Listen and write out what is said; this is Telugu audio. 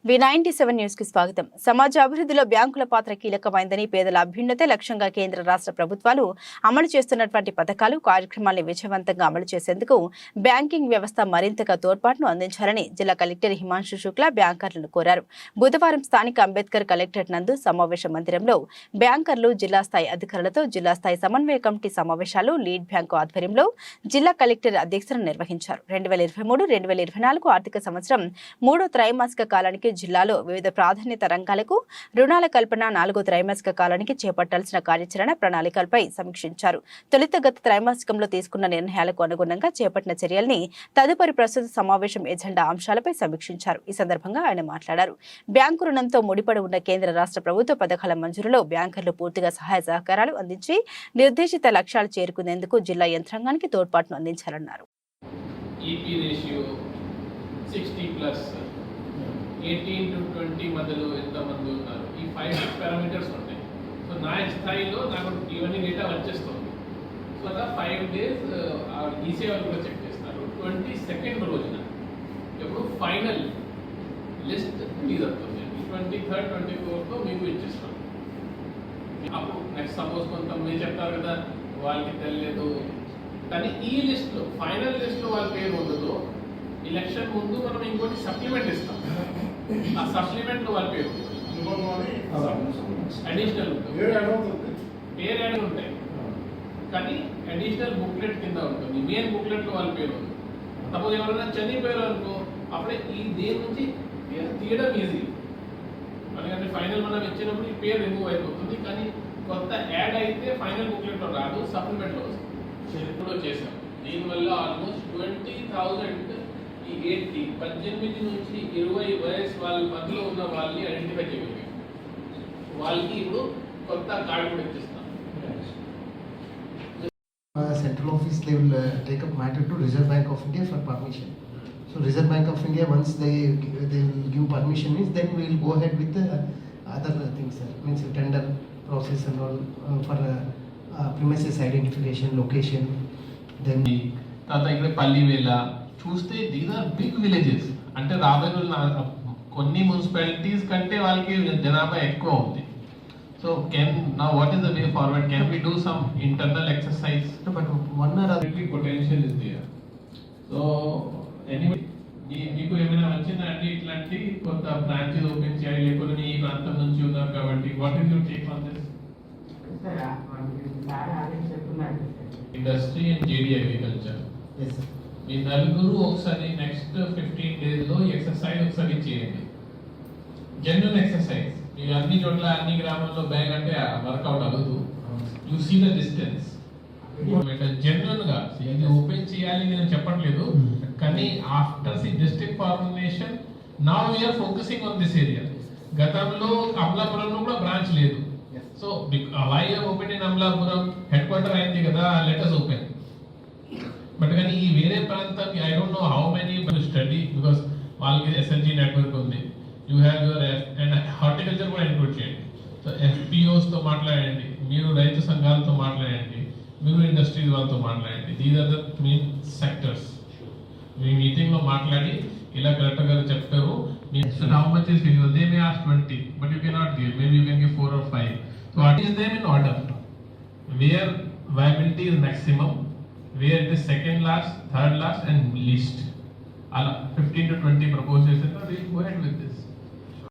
V97 న్యూస్ కి స్వాగతం. సమాజ అభివృద్ధిలో బ్యాంకుల పాత్ర కీలకమైందని, పేదల అభ్యున్నతే లక్ష్యంగా కేంద్ర రాష్ట్ర ప్రభుత్వాలు అమలు చేస్తున్నటువంటి పథకాలు, కార్యక్రమాలను విజయవంతంగా అమలు చేసేందుకు బ్యాంకింగ్ వ్యవస్థ మరింతగా తోడ్పాటును అందించాలని జిల్లా కలెక్టర్ హిమాంశు శుక్లా బ్యాంకర్లను కోరారు. బుధవారం స్థానిక అంబేద్కర్ కలెక్టరేట్ నందు సమావేశ మందిరంలో బ్యాంకర్లు, జిల్లా స్థాయి అధికారులతో జిల్లా స్థాయి సమన్వయ కమిటీ సమావేశాలు లీడ్ బ్యాంకు ఆధ్వర్యంలో జిల్లా కలెక్టర్ అధ్యక్షతన నిర్వహించారు. 2023-2024 ఆర్థిక సంవత్సరం 3వ త్రైమాసిక కాలానికి జిల్లాలో వివిధ ప్రాధాన్యత రంగాలకు రుణాల కల్పన, 4వ త్రైమాసిక కాలానికి చేపట్టాల్సిన కార్యాచరణ ప్రణాళికలపై సమీక్షించారు. తొలుత గత త్రైమాసికంలో తీసుకున్న నిర్ణయాలకు అనుగుణంగా చేపట్టిన చర్యల్ని తదుపరి ప్రస్తుత సమావేశం ఎజెండా అంశాలపై సమీక్షించారు. ఈ సందర్భంగా ఆయన మాట్లాడారు. బ్యాంకు రుణంతో ముడిపడి ఉన్న కేంద్ర రాష్ట్ర ప్రభుత్వ పథకాల మంజూరులో బ్యాంకర్లు పూర్తిగా సహాయ సహకారాలు అందించి నిర్దేశిత లక్ష్యాలు చేరుకునేందుకు జిల్లా యంత్రాంగానికి తోడ్పాటును అందించాలన్నారు. 18 to 20 మధ్యలో ఎంతమంది ఉన్నారు, ఈ 5 పారామీటర్స్ ఉంటాయి. సో నా స్థాయిలో నాకు ఇవన్నీ డేటా వచ్చేస్తుంది. సో అలా 5 days ఈసీ వాళ్ళు కూడా చెక్ చేస్తారు. 22nd రోజున ఎప్పుడు ఫైనల్ లిస్ట్ రిలీజ్ అవుతుంది. 23rd, 24th మీకు ఇచ్చేస్తాను. అప్పుడు నెక్స్ట్ సపోజ్ కొంత మీరు చెప్తారు కదా వాళ్ళకి తెలియదు, కానీ ఈ లిస్ట్లో ఫైనల్ లిస్ట్లో వాళ్ళ పేరు ఉండదు. ఎలక్షన్ ముందు మనం ఇంకోటి సప్లిమెంట్ ఇస్తాం. ఆ సప్లిమెంట్ వాళ్ళ పేరు అడిషనల్ పేరు యాడ్ ఉంటాయి, కానీ అడిషనల్ బుక్లెట్ కింద ఉంటుంది. మెయిన్ బుక్లెట్లో వాళ్ళ పేరు ఉంది. సపోజ్ ఎవరైనా చనిపోయారు అనుకో, అప్పుడే ఈ దేని నుంచి తీయడం ఈజీ. ఎందుకంటే ఫైనల్ మనం ఇచ్చినప్పుడు ఈ పేరు రిమూవ్ అయిపోతుంది, కానీ కొత్త యాడ్ అయితే ఫైనల్ బుక్లెట్లో రాదు, సప్లిమెంట్లో వస్తుంది. ఇప్పుడు చేసాం. దీనివల్ల ఆల్మోస్ట్ 20,000 ఈ 18 నుంచి 20 వయసు వాళ్ళ మధ్యలో ఉన్న వాళ్ళని ఐడెంటిఫై చేయగలిగాం. వాళ్ళకి ఇప్పుడు కొత్త కార్డు కూడా ఇచ్చిస్తాం. Central office they will take up matter to Reserve Bank of India for permission. So Reserve Bank of India, once they will give permission, is then we will go ahead with the other things, sir. Means tender process and all for premises identification, location. Then తర్వాత ఇక్కడ పల్లివేల చూస్తే దీస్ ఆర్ బిగ్ విలేజెస్. అంటే రాబోయే కొన్ని మున్సిపాలిటీస్ కంటే వాళ్ళకి జనాభా ఎక్కువ ఉంది. So now what is the way forward? Can we do some internal exercise? But one or potential is there. So anyway, మీకు ఏమైనా వచ్చిందా అండి ఇట్లాంటి కొత్త బ్రాంచెస్ ఓపెన్ చేయాలి, లేకపోతే ఈ ప్రాంతం నుంచి ఉన్నారు కాబట్టి what is your take on this? Industry and JD agriculture. మీ నలుగురు ఒకసారి నెక్స్ట్ 15 days లో ఎక్సర్సైజ్ ఒకసారి చేయండి. Genuine exercise. మీరు అన్ని చోట్ల అన్ని గ్రామాల్లో బ్యాంక్ అంటే వర్కౌట్ అవ్వదు. You see the distance. Genuine గా ఇది ఓపెన్ చేయాలి నేను చెప్పట్లేదు, కానీ after district formation now we're focusing on this area. గతంలో అమలాపురంలో కూడా బ్రాంచ్ లేదు. So why open in Amalapuram, headquarter అయింది కదా, లెట్ us ఓపెన్. బట్ కానీ ఈ వేరే ప్రాంతం I don't know how many study, because వాళ్ళకి ఎస్ఎల్జీ నెట్వర్క్ ఉంది. You have your and horticulture కూడా ఇంక్లూడ్ చేయండి. సో ఎఫ్పిఓస్తో మాట్లాడండి, మీరు రైతు సంఘాలతో మాట్లాడండి, మీరు ఇండస్ట్రీస్ వాళ్ళతో మాట్లాడండి. These are the main sectors. మీ మీటింగ్లో మాట్లాడి ఇలా కలెక్టర్ గారు చెప్తారు. So how much is feasible? They may ask 20, but you cannot give. Maybe you can give 4 or 5. So what is them in order? Where viability is maximum, where it is second last, third last and least. 15 to 20 proposals, we'll go ahead with this.